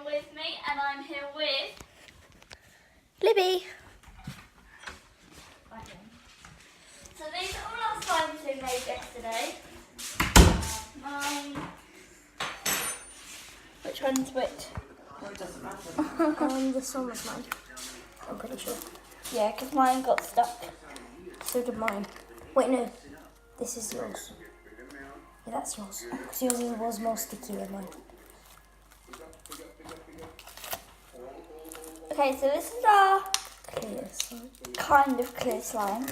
everyone with me, and I'm here with Libby. So these are all our slimes we made yesterday. Mine. Which one's which? Well, it doesn't matter. This one was mine. I'm pretty sure. Yeah, because mine got stuck. So did mine. Wait, no. This is yours. Yeah, that's yours. Because yours was more sticky than mine. Okay, so this is our Clear slime. kind of clear slime.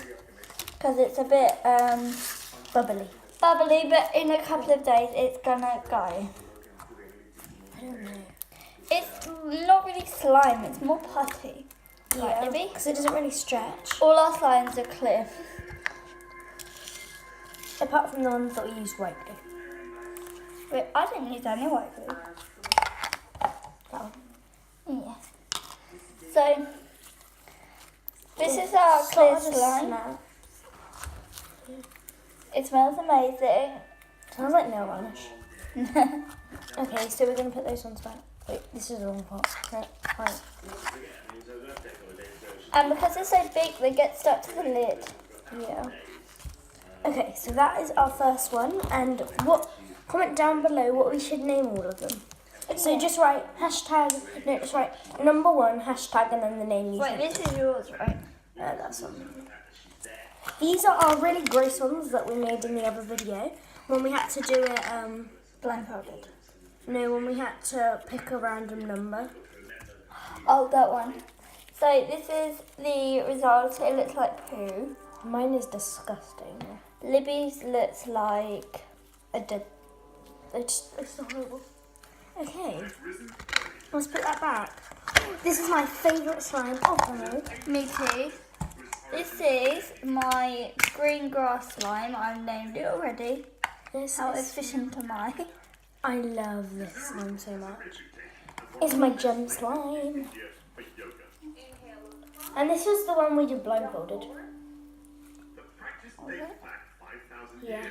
Because it's a bit Bubbly. bubbly, but in a couple of days it's gonna go. I don't know. It's not really slime, it's more putty. Right, Libby? Because it doesn't really stretch. All our slimes are clear. Apart from the ones that we used white glue. Wait, I didn't use any white glue. That one. Yeah. So, this is our clear Sort of slime. smell. It smells amazing. Smells like nail varnish. Okay, so we're going to put those ones back. Wait, this is the wrong part. Right. And because they're so big, they get stuck to the lid. Yeah. Okay, so that is our first one. And comment down below what we should name all of them. So just write just write number 1, hashtag, and then the name you Wait, think. this is yours, right? That's one. These are our really gross ones that we made in the other video. When we had to do it, Blindfolded. no, when we had to pick a random number. Oh, that one. So this is the result. It looks like poo. Mine is disgusting. Libby's looks like a dead. It's horrible. Okay, let's put that back. This is my favourite slime of them all. Me too. This is my green grass slime. I've named it already. How efficient am I? I love this slime so much. It's my gem slime. And this was the one we did blindfolded. Yeah.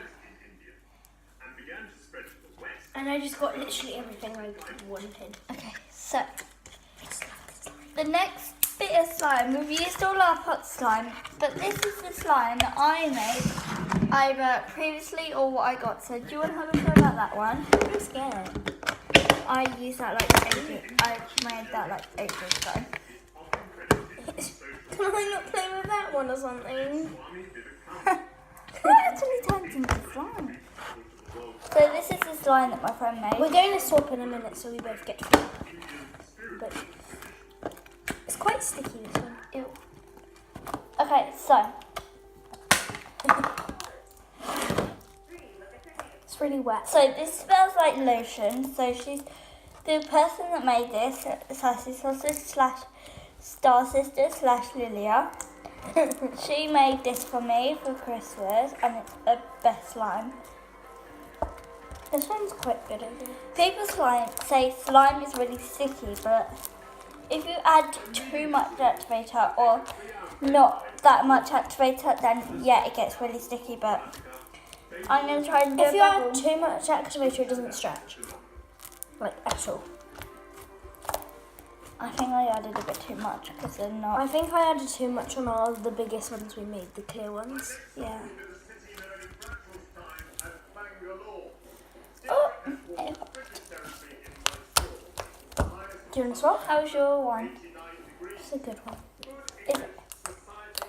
And I just got literally everything I wanted. Okay, so the next bit of slime, we've used all our pot slime, but this is the slime that I made either previously or what I got. So do you want to have a go about that one? I'm scared. I used that like ages. I made that like ages ago. Can I not play with that one or something? That actually turns into slime. So this is the slime that my friend made. We're going to swap in a minute so we both get to. But it's quite sticky, this one. Ew. Okay, so It's really wet. so this smells like lotion. So she's the person that made this, Sassy Sausage / Star Sister / Lilia. She made this for me for Christmas, and it's the best slime. This one's quite good, I think. People say slime is really sticky, but if you add too much activator or not that much activator, then yeah, it gets really sticky. But I'm going to try and do If a you add bubble. too much activator, it doesn't stretch. Like, at all. I think I added a bit too much because they're not. I think I added too much on all the biggest ones we made, the clear ones. Yeah. Oh, Do you want to swap? how's your one? It's a good one.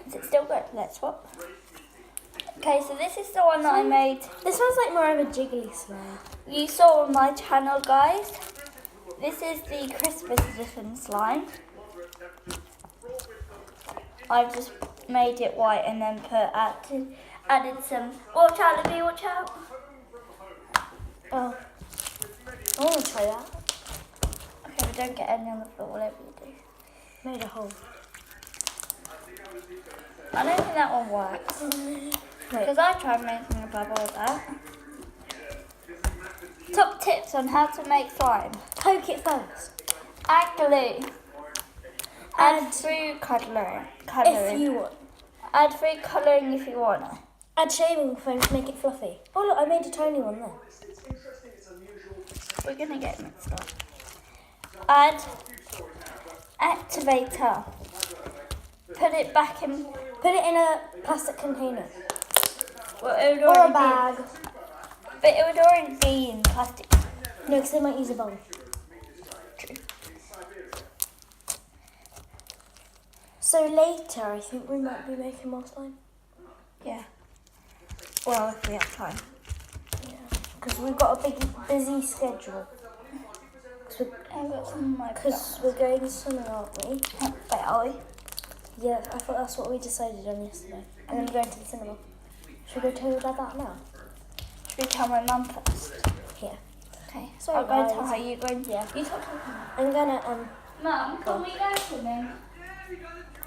Is it still good? Let's swap. Okay, so this is the one that I made. This one's like more of a jiggly slime. You saw on my channel, guys. This is the Christmas edition slime. I've just made it white and then added some. Watch out, Libby, watch out. Oh. I want to try that. Okay, but don't get any on the floor, whatever you do. Made a hole. I don't think that one works. Because I tried making a bubble with that. Top tips on how to make slime. Poke it first. Add glue. Add food colouring. If you want. Add food colouring if you want. Add shaving foam to make it fluffy. Oh look, I made a tiny one there. We're going to get mixed up. Add activator. Put it back in. Put it in a plastic container Well, it would or a already bag. But it would already be in plastic. No, because they might use a bowl. True. So later, I think we might be making more slime. Yeah. Well, if we have time. Yeah. Because we've got a big, busy schedule. I've got some of my Because we're going swimming, aren't we? Wait, are we? Yeah, I thought that's what we decided on yesterday. And then we're going to the cinema. Should we go tell your dad that now? Should we tell my mum first? Yeah. Okay. Sorry, I'll go and tell guys. her you're going. Yeah. You talk to her. I'm gonna Mum, can we go swimming?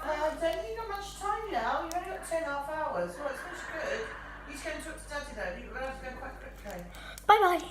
I don't think you've got much time now. You've only got 2.5 hours. Well, it's much good. You just go and talk to Daddy though. You're allowed to go quite quickly. bye bye.